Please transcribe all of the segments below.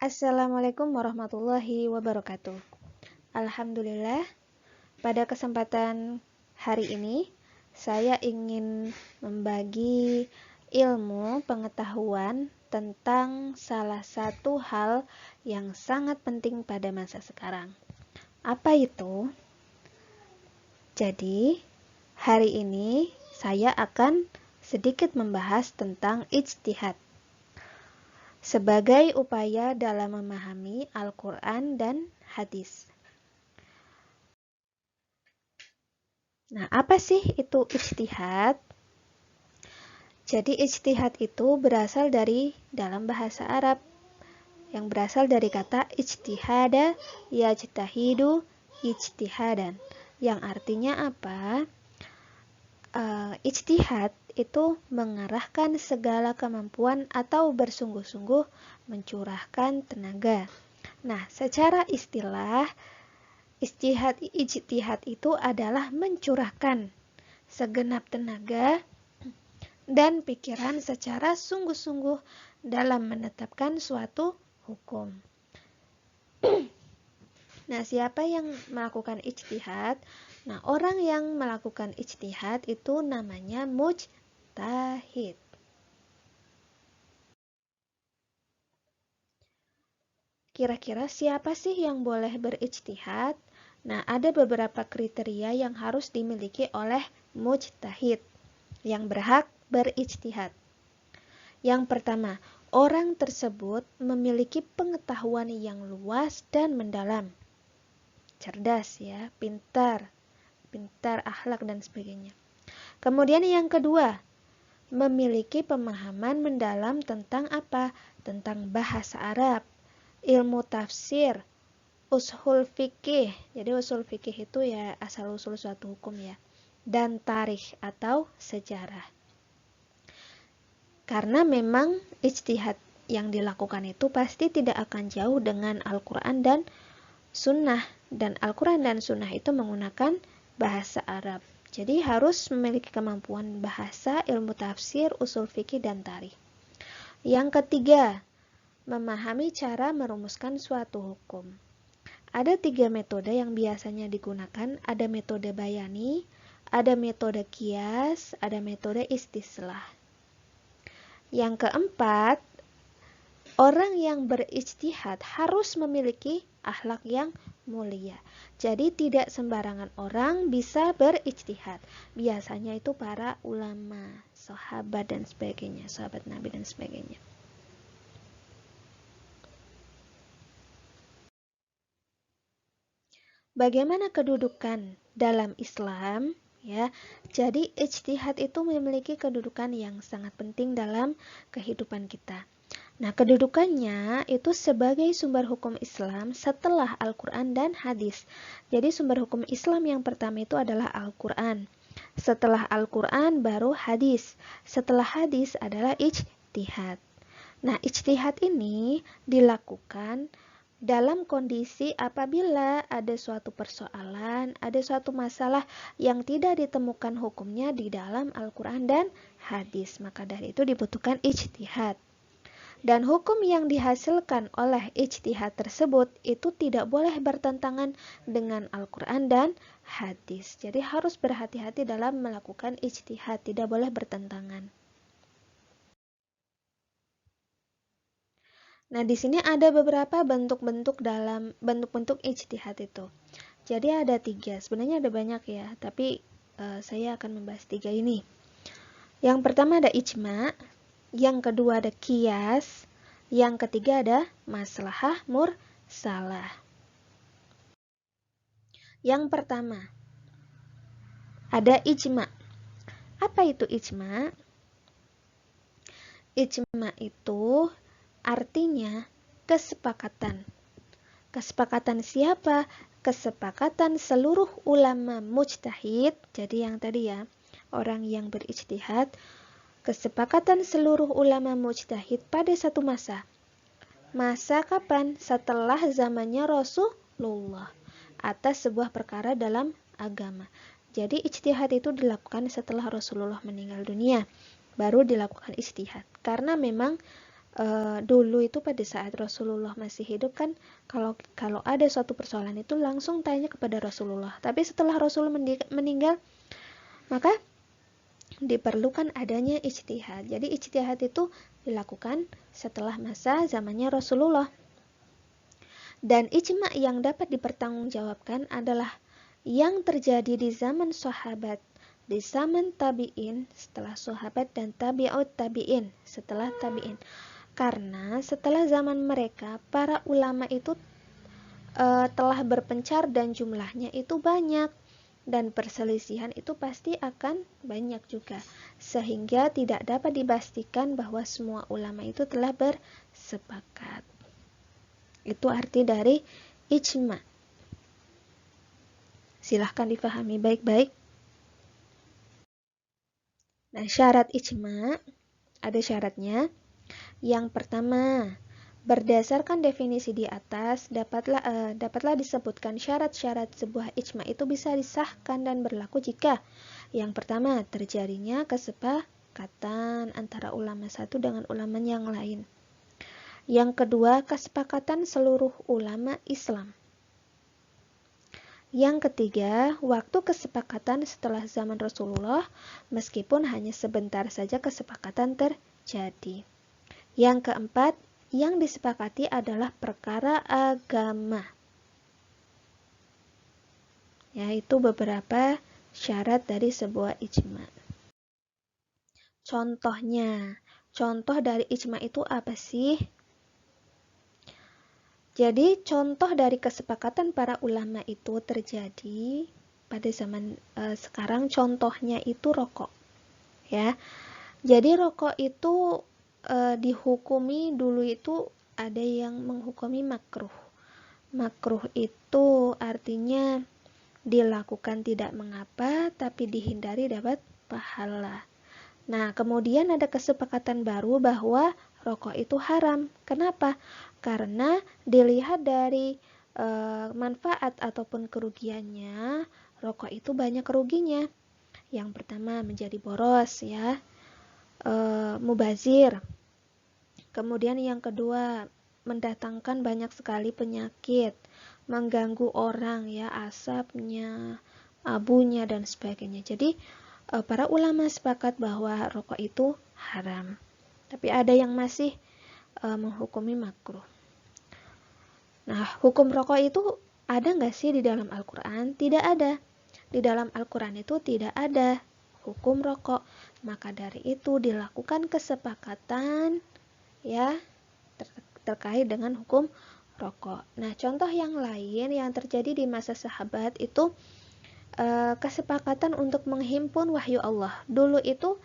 Assalamualaikum warahmatullahi wabarakatuh. Alhamdulillah, pada kesempatan hari ini saya ingin membagi ilmu pengetahuan tentang salah satu hal yang sangat penting pada masa sekarang. Apa itu? Jadi, hari ini saya akan sedikit membahas tentang ijtihad sebagai upaya dalam memahami Al-Quran dan hadis. Nah, apa sih itu ijtihad? Jadi ijtihad itu berasal dari dalam bahasa Arab yang berasal dari kata ijtihada yajtahidu ijtihadan, yang artinya apa? Ijtihad itu mengarahkan segala kemampuan atau bersungguh-sungguh mencurahkan tenaga. Nah, secara istilah, ijtihad itu adalah mencurahkan segenap tenaga dan pikiran secara sungguh-sungguh dalam menetapkan suatu hukum. Nah, siapa yang melakukan ijtihad? Nah, orang yang melakukan ijtihad itu namanya mujtahid. Kira-kira siapa sih yang boleh berijtihad? Nah, ada beberapa kriteria yang harus dimiliki oleh mujtahid yang berhak berijtihad. Yang pertama, orang tersebut memiliki pengetahuan yang luas dan mendalam. Cerdas ya, pintar, akhlak dan sebagainya. Kemudian yang kedua, memiliki pemahaman mendalam tentang apa? Tentang bahasa Arab, ilmu tafsir, ushul fikih. Jadi usul fikih itu ya asal-usul suatu hukum ya. Dan tarikh atau sejarah. Karena memang ijtihad yang dilakukan itu pasti tidak akan jauh dengan Al-Quran dan Sunnah. Dan Al-Quran dan Sunnah itu menggunakan bahasa Arab. Jadi harus memiliki kemampuan bahasa, ilmu tafsir, usul fikih, dan tarikh. Yang ketiga, memahami cara merumuskan suatu hukum. Ada 3 metode yang biasanya digunakan. Ada metode bayani, ada metode qiyas, ada metode istislah. Yang keempat, orang yang berijtihad harus memiliki akhlak yang mulia. Jadi tidak sembarangan orang bisa berijtihad. Biasanya itu para ulama, sahabat dan sebagainya, sahabat Nabi dan sebagainya. Bagaimana kedudukan dalam Islam? Ya, jadi ijtihad itu memiliki kedudukan yang sangat penting dalam kehidupan kita. Nah, kedudukannya itu sebagai sumber hukum Islam setelah Al-Quran dan hadis. Jadi sumber hukum Islam yang pertama itu adalah Al-Quran. Setelah Al-Quran baru hadis. Setelah hadis adalah ijtihad. Nah, ijtihad ini dilakukan dalam kondisi apabila ada suatu persoalan, ada suatu masalah yang tidak ditemukan hukumnya di dalam Al-Quran dan hadis. Maka dari itu dibutuhkan ijtihad. Dan hukum yang dihasilkan oleh ijtihad tersebut itu tidak boleh bertentangan dengan Al-Quran dan hadis. Jadi harus berhati-hati dalam melakukan ijtihad, tidak boleh bertentangan. Nah, di sini ada beberapa bentuk-bentuk ijtihad itu. Jadi ada 3, sebenarnya ada banyak ya, tapi saya akan membahas 3 ini. Yang pertama ada ijma', yang kedua ada qiyas, yang ketiga ada maslahah mursalah. Yang pertama ada ijma'. Apa itu ijma'? Ijma' itu artinya kesepakatan. Kesepakatan siapa? Kesepakatan seluruh ulama mujtahid. Jadi yang tadi ya, orang yang berijtihad. Kesepakatan seluruh ulama mujtahid pada satu masa. Masa kapan? Setelah zamannya Rasulullah atas sebuah perkara dalam agama. Jadi ijtihad itu dilakukan setelah Rasulullah meninggal dunia. Baru dilakukan ijtihad. Karena memang dulu itu pada saat Rasulullah masih hidup kan, kalau ada suatu persoalan itu langsung tanya kepada Rasulullah. Tapi setelah Rasul meninggal, maka diperlukan adanya ijtihad. Jadi ijtihad itu dilakukan setelah masa zamannya Rasulullah. Dan ijma yang dapat dipertanggungjawabkan adalah yang terjadi di zaman sahabat, di zaman tabi'in, setelah sahabat, dan tabi'ut tabi'in, setelah tabi'in. Karena setelah zaman mereka, para ulama itu telah berpencar dan jumlahnya itu banyak. Dan perselisihan itu pasti akan banyak juga. Sehingga tidak dapat dipastikan bahwa semua ulama itu telah bersepakat. Itu arti dari ijma. Silahkan difahami baik-baik. Nah, syarat ijma, ada syaratnya. Yang pertama, berdasarkan definisi di atas, dapatlah disebutkan syarat-syarat sebuah ijma itu bisa disahkan dan berlaku jika yang pertama, terjadinya kesepakatan antara ulama satu dengan ulama yang lain. Yang kedua, kesepakatan seluruh ulama Islam. Yang ketiga, waktu kesepakatan setelah zaman Rasulullah, meskipun hanya sebentar saja kesepakatan terjadi. Yang keempat, yang disepakati adalah perkara agama. Yaitu beberapa syarat dari sebuah ijma. Contohnya, contoh dari ijma itu apa sih? Jadi contoh dari kesepakatan para ulama itu terjadi pada zaman sekarang, contohnya itu rokok. Ya. Jadi rokok itu dihukumi dulu itu ada yang menghukumi makruh. Makruh itu artinya dilakukan tidak mengapa, tapi dihindari dapat pahala. Nah, kemudian ada kesepakatan baru bahwa rokok itu haram. Kenapa? Karena dilihat dari manfaat ataupun kerugiannya, rokok itu banyak keruginya. Yang pertama menjadi boros ya, mubazir. Kemudian yang kedua, mendatangkan banyak sekali penyakit, mengganggu orang ya, asapnya, abunya dan sebagainya. Jadi para ulama sepakat bahwa rokok itu haram. Tapi ada yang masih menghukumi makruh. Nah, hukum rokok itu ada nggak sih di dalam Al-Quran? Tidak ada. Di dalam Al-Quran itu tidak ada hukum rokok. Maka dari itu dilakukan kesepakatan ya terkait dengan hukum rokok. Nah, contoh yang lain yang terjadi di masa sahabat itu kesepakatan untuk menghimpun wahyu Allah. Dulu itu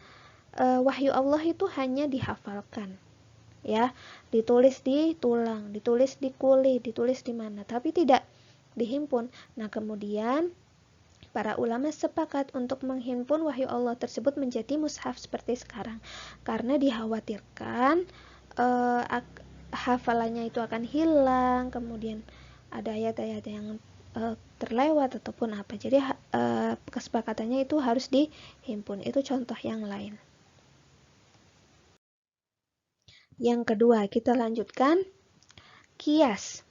wahyu Allah itu hanya dihafalkan. Ya, ditulis di tulang, ditulis di kulit, ditulis di mana, tapi tidak dihimpun. Nah, kemudian para ulama sepakat untuk menghimpun wahyu Allah tersebut menjadi mushaf seperti sekarang, karena dikhawatirkan hafalannya itu akan hilang, kemudian ada ayat-ayat yang terlewat ataupun apa. Jadi kesepakatannya itu harus dihimpun. Itu contoh yang lain. Yang kedua, kita lanjutkan kias.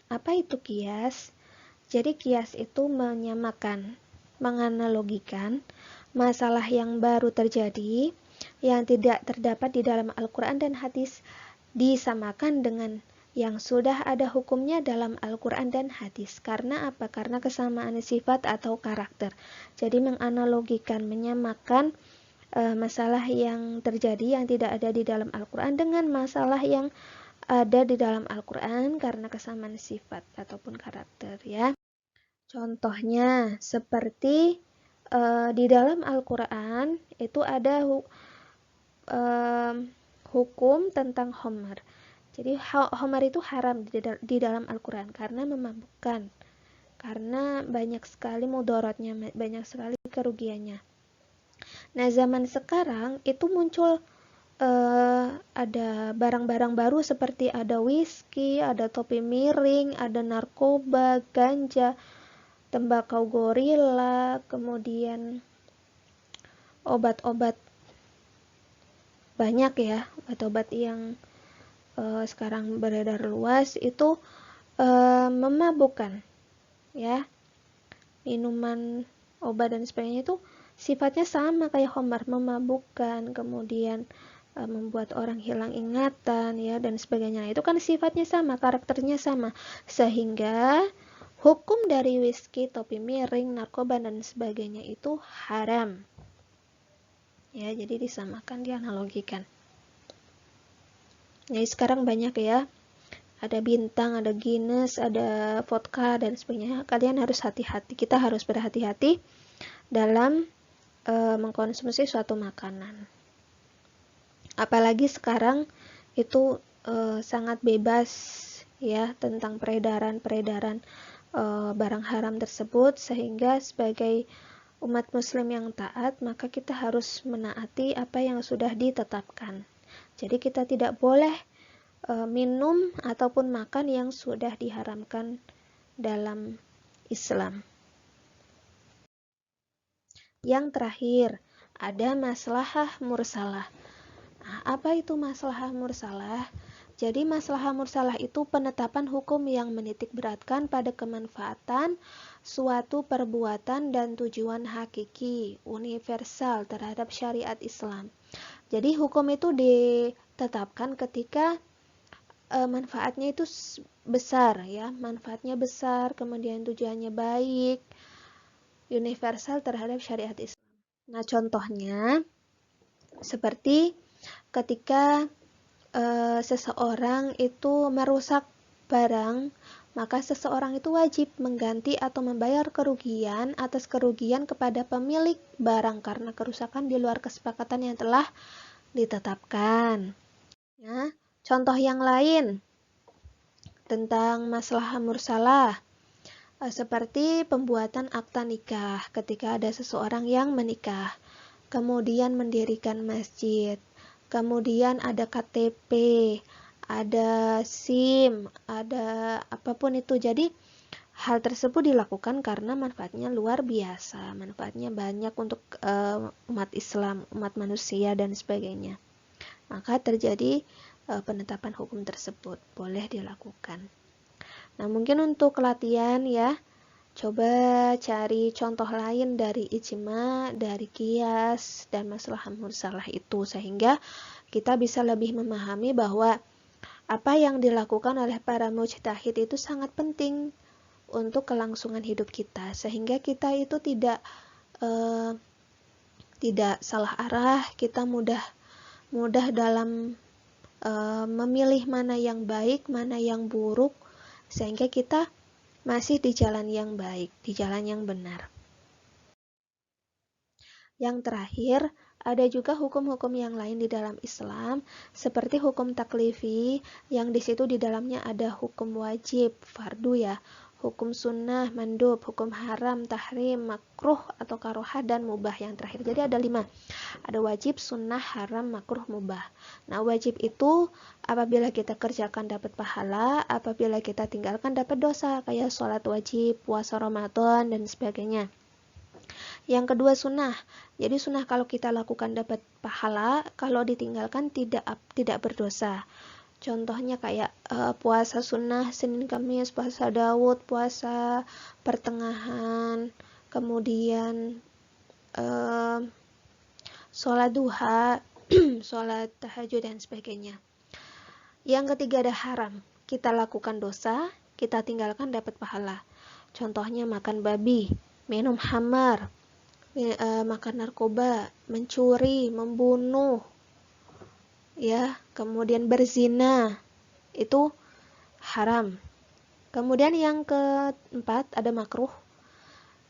Apa itu kias? Jadi kias itu menyamakan, menganalogikan masalah yang baru terjadi yang tidak terdapat di dalam Al-Quran dan hadis, disamakan dengan yang sudah ada hukumnya dalam Al-Quran dan hadis. Karena apa? Karena kesamaan sifat atau karakter. Jadi menganalogikan, menyamakan masalah yang terjadi yang tidak ada di dalam Al-Quran dengan masalah yang ada di dalam Al-Quran karena kesamaan sifat ataupun karakter ya. Contohnya seperti di dalam Al-Quran itu ada hukum tentang khamr. Jadi khamr itu haram di dalam Al-Quran karena memabukkan, karena banyak sekali mudaratnya, banyak sekali kerugiannya. Nah, zaman sekarang itu muncul ada barang-barang baru seperti ada whisky, ada topi miring, ada narkoba, ganja, tembakau gorila, kemudian obat-obat banyak ya obat-obat yang sekarang beredar luas itu memabukkan ya. Minuman, obat dan sebagainya itu sifatnya sama kayak khamar, memabukkan, kemudian membuat orang hilang ingatan ya dan sebagainya. Itu kan sifatnya sama, karakternya sama. Sehingga hukum dari whisky, topi miring, narkoba dan sebagainya itu haram. Ya, jadi disamakan, dianalogikan. Jadi sekarang banyak ya. Ada Bintang, ada Guinness, ada vodka dan sebagainya. Kalian harus hati-hati. Kita harus berhati-hati dalam mengkonsumsi suatu makanan. Apalagi sekarang itu sangat bebas ya tentang peredaran barang haram tersebut, sehingga sebagai umat muslim yang taat, maka kita harus menaati apa yang sudah ditetapkan. Jadi kita tidak boleh minum ataupun makan yang sudah diharamkan dalam Islam. Yang terakhir, ada maslahah mursalah. Nah, apa itu maslahah mursalah? Jadi maslahah mursalah itu penetapan hukum yang menitik beratkan pada kemanfaatan suatu perbuatan dan tujuan hakiki, universal terhadap syariat Islam. Jadi hukum itu ditetapkan ketika manfaatnya itu besar ya, manfaatnya besar, kemudian tujuannya baik, universal terhadap syariat Islam. Nah, contohnya seperti ketika seseorang itu merusak barang, maka seseorang itu wajib mengganti atau membayar kerugian atas kerugian kepada pemilik barang karena kerusakan di luar kesepakatan yang telah ditetapkan. Ya, contoh yang lain tentang maslahah mursalah, seperti pembuatan akta nikah ketika ada seseorang yang menikah, kemudian mendirikan masjid, kemudian ada KTP, ada SIM, ada apapun itu. Jadi hal tersebut dilakukan karena manfaatnya luar biasa, manfaatnya banyak untuk umat Islam, umat manusia dan sebagainya. Maka terjadi penetapan hukum tersebut, boleh dilakukan. Nah, mungkin untuk latihan ya, coba cari contoh lain dari ijma, dari qiyas, dan maslahah mursalah itu, sehingga kita bisa lebih memahami bahwa apa yang dilakukan oleh para mujtahid itu sangat penting untuk kelangsungan hidup kita, sehingga kita itu tidak salah arah, kita mudah dalam memilih mana yang baik, mana yang buruk, sehingga kita masih di jalan yang baik, di jalan yang benar. Yang terakhir, ada juga hukum-hukum yang lain di dalam Islam, seperti hukum taklifi, yang di situ di dalamnya ada hukum wajib, fardu ya, hukum sunnah, mandub, hukum haram, tahrim, makruh atau karohah, dan mubah yang terakhir. Jadi ada 5. Ada wajib, sunnah, haram, makruh, mubah. Nah, wajib itu apabila kita kerjakan dapat pahala, apabila kita tinggalkan dapat dosa, kayak sholat wajib, puasa Ramadan, dan sebagainya. Yang kedua sunnah. Jadi sunnah kalau kita lakukan dapat pahala, kalau ditinggalkan tidak berdosa. Contohnya kayak puasa sunnah Senin Kamis, puasa Daud, puasa pertengahan, kemudian sholat duha, sholat tahajud dan sebagainya. Yang ketiga ada haram. Kita lakukan dosa, kita tinggalkan dapat pahala. Contohnya makan babi, minum khamar, makan narkoba, mencuri, membunuh, ya, kemudian berzina, itu haram. Kemudian yang keempat ada makruh.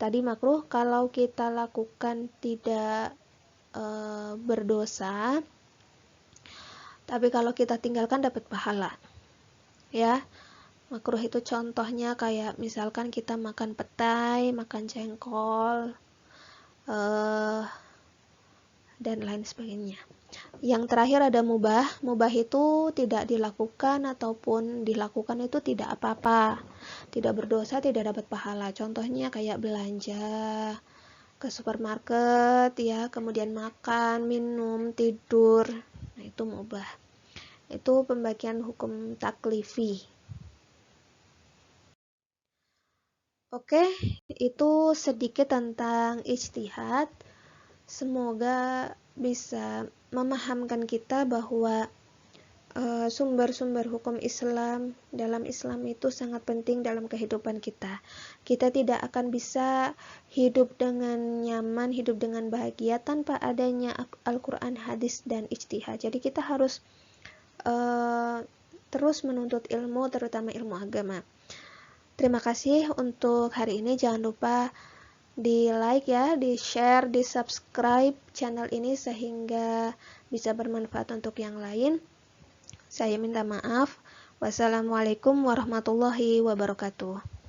Tadi makruh kalau kita lakukan tidak berdosa, tapi kalau kita tinggalkan dapat pahala. Ya, makruh itu contohnya kayak misalkan kita makan petai, makan jengkol, dan lain sebagainya. Yang terakhir ada mubah. Mubah itu tidak dilakukan ataupun dilakukan itu tidak apa-apa, tidak berdosa, tidak dapat pahala. Contohnya kayak belanja ke supermarket ya, kemudian makan, minum, tidur. Nah, itu mubah. Itu pembagian hukum taklifi. Oke, itu sedikit tentang ijtihad. Semoga bisa memahamkan kita bahwa sumber-sumber hukum Islam dalam Islam itu sangat penting dalam kehidupan kita. Kita tidak akan bisa hidup dengan nyaman, hidup dengan bahagia tanpa adanya Al-Quran, hadis, dan ijtihad. Jadi kita harus terus menuntut ilmu, terutama ilmu agama. Terima kasih untuk hari ini. Jangan lupa di like ya, di share, di subscribe channel ini sehingga bisa bermanfaat untuk yang lain. Saya minta maaf. Wassalamualaikum warahmatullahi wabarakatuh.